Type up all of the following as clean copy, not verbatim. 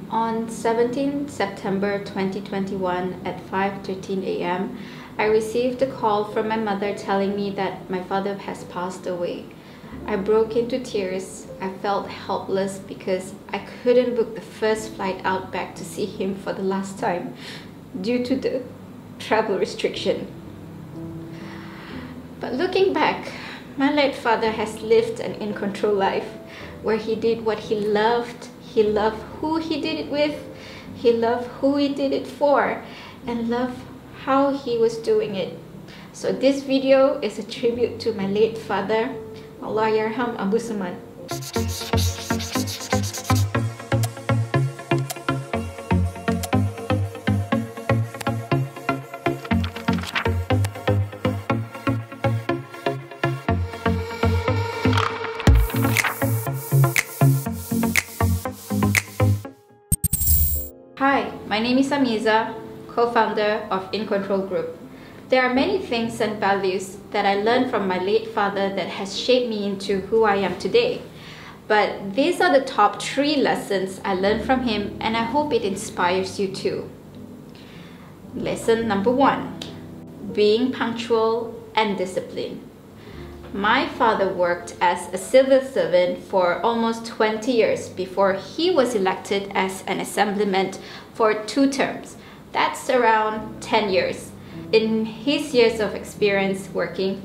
On 17 September 2021 at 5:13 a.m., I received a call from my mother telling me that my father has passed away. I broke into tears. I felt helpless because I couldn't book the first flight out back to see him for the last time due to the travel restriction. But looking back, my late father has lived an InControl life where he did what he loved who he did it with, he loved who he did it for, and loved how he was doing it. So this video is a tribute to my late father, Allahyarham Abu Seman. Hi, my name is Ameza, co-founder of InControl Group. There are many things and values that I learned from my late father that has shaped me into who I am today. But these are the top 3 lessons I learned from him, and I hope it inspires you too. Lesson number 1, being punctual and disciplined. My father worked as a civil servant for almost 20 years before he was elected as an assemblyman for 2 terms. That's around 10 years. In his years of experience working,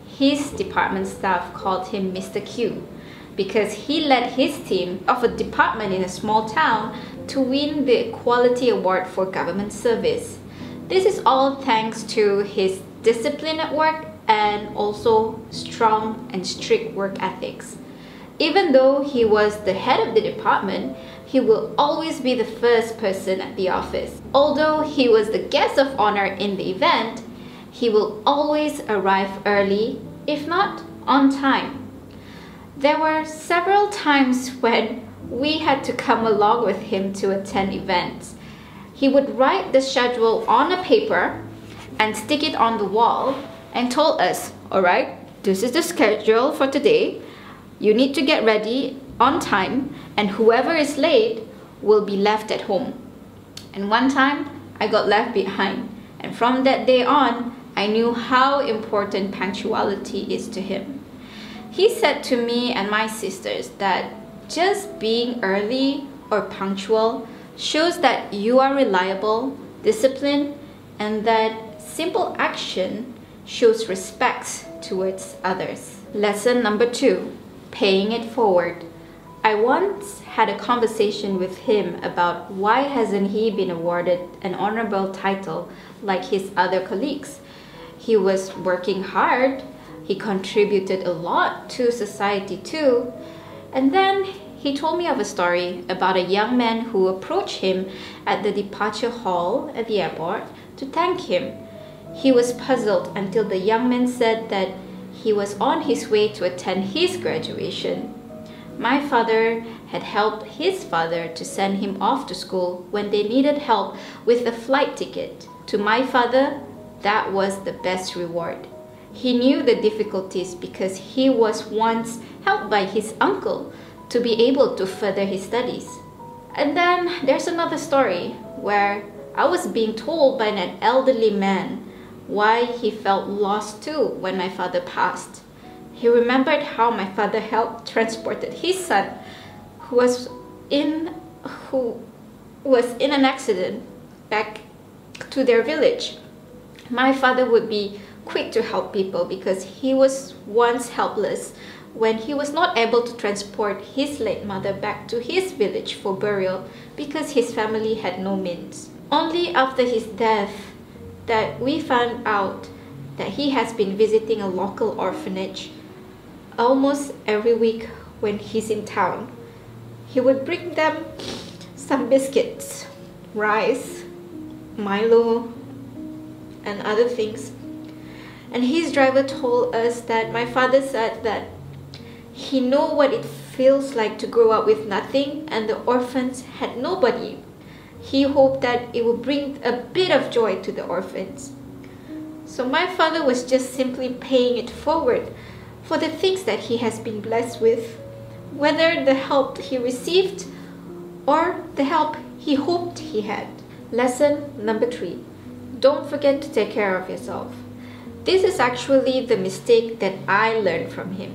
his department staff called him Mr. Q because he led his team of a department in a small town to win the Quality Award for Government Service. This is all thanks to his discipline at work and also strong and strict work ethics. Even though he was the head of the department, he will always be the first person at the office. Although he was the guest of honor in the event, he will always arrive early, if not on time. There were several times when we had to come along with him to attend events. He would write the schedule on a paper and stick it on the wall and told us, alright, this is the schedule for today. You need to get ready on time, and whoever is late will be left at home. And one time, I got left behind. And from that day on, I knew how important punctuality is to him. He said to me and my sisters that just being early or punctual shows that you are reliable, disciplined, and that simple action shows respect towards others. Lesson number 2, paying it forward. I once had a conversation with him about why hasn't he been awarded an honorable title like his other colleagues. He was working hard, he contributed a lot to society too, and then he told me of a story about a young man who approached him at the departure hall at the airport to thank him. He was puzzled until the young man said that he was on his way to attend his graduation. My father had helped his father to send him off to school when they needed help with a flight ticket. To my father, that was the best reward. He knew the difficulties because he was once helped by his uncle to be able to further his studies. And then there's another story where I was being told by an elderly man why he felt lost too when my father passed. He remembered how my father helped transported his son who was in an accident back to their village. My father would be quick to help people because he was once helpless when he was not able to transport his late mother back to his village for burial because his family had no means. Only after his death that we found out that he has been visiting a local orphanage almost every week when he's in town. He would bring them some biscuits, rice, Milo, and other things. And his driver told us that my father said that he knew what it feels like to grow up with nothing and the orphans had nobody. He hoped that it would bring a bit of joy to the orphans. So my father was just simply paying it forward for the things that he has been blessed with, whether the help he received or the help he hoped he had. Lesson number 3. Don't forget to take care of yourself. This is actually the mistake that I learned from him.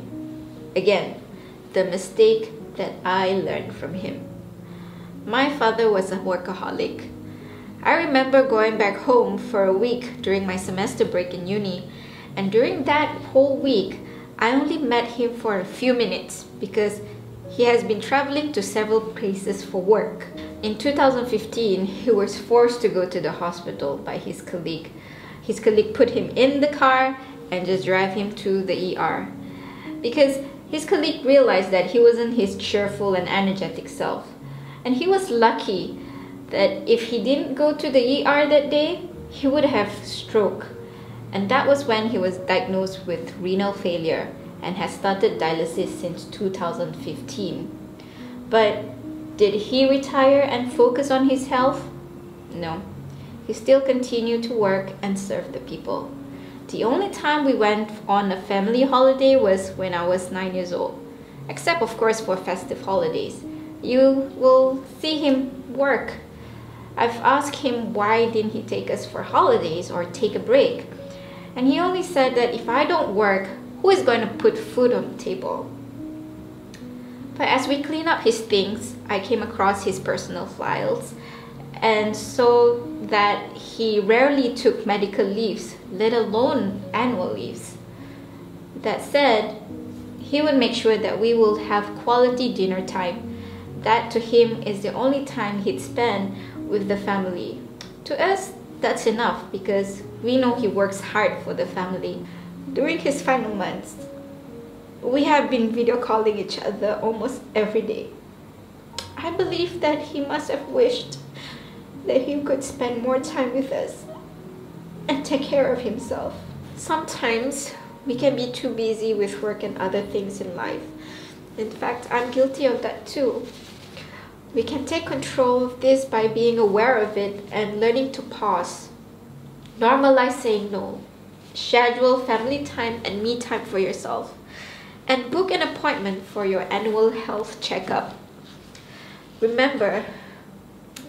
Again, the mistake that I learned from him. My father was a workaholic. I remember going back home for a week during my semester break in uni, and during that whole week, I only met him for a few minutes because he has been traveling to several places for work. In 2015, he was forced to go to the hospital by his colleague. His colleague put him in the car and just drive him to the ER because his colleague realized that he wasn't his cheerful and energetic self. And he was lucky that if he didn't go to the ER that day, he would have stroke. And that was when he was diagnosed with renal failure and has started dialysis since 2015. But did he retire and focus on his health? No. He still continued to work and serve the people. The only time we went on a family holiday was when I was 9 years old. Except of course for festive holidays. You will see him work. I've asked him why didn't he take us for holidays or take a break. And he only said that if I don't work, who is going to put food on the table? But as we cleaned up his things, I came across his personal files and saw that he rarely took medical leaves, let alone annual leaves. That said, he would make sure that we will have quality dinner time. That to him is the only time he'd spend with the family. To us, that's enough because we know he works hard for the family. During his final months, we have been video calling each other almost every day. I believe that he must have wished that he could spend more time with us and take care of himself. Sometimes we can be too busy with work and other things in life. In fact, I'm guilty of that too. We can take control of this by being aware of it and learning to pause. Normalize saying no. Schedule family time and me time for yourself. And book an appointment for your annual health checkup. Remember,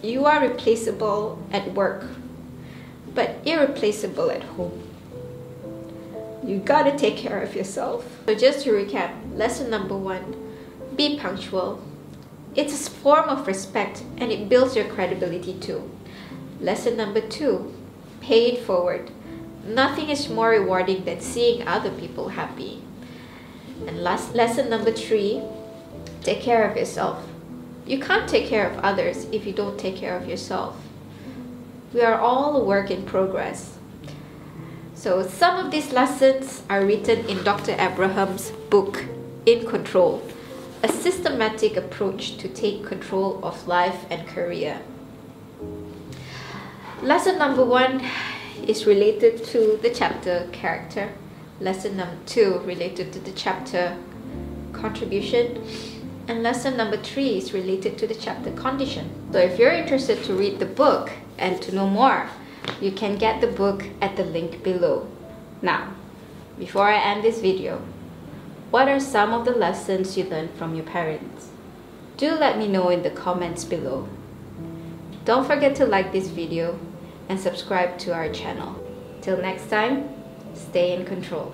you are replaceable at work, but irreplaceable at home. You gotta take care of yourself. So just to recap, lesson number 1, be punctual. It's a form of respect and it builds your credibility too. Lesson number 2, pay it forward. Nothing is more rewarding than seeing other people happy. And lesson number 3, take care of yourself. You can't take care of others if you don't take care of yourself. We are all a work in progress. So some of these lessons are written in Dr. Abraham's book, InControl, a systematic approach to take control of life and career. Lesson number 1 is related to the chapter character. Lesson number 2 related to the chapter contribution. And lesson number 3 is related to the chapter condition. So if you're interested to read the book and to know more, you can get the book at the link below. Now, before I end this video, what are some of the lessons you learned from your parents? Do let me know in the comments below. Don't forget to like this video and subscribe to our channel. Till next time, stay in control.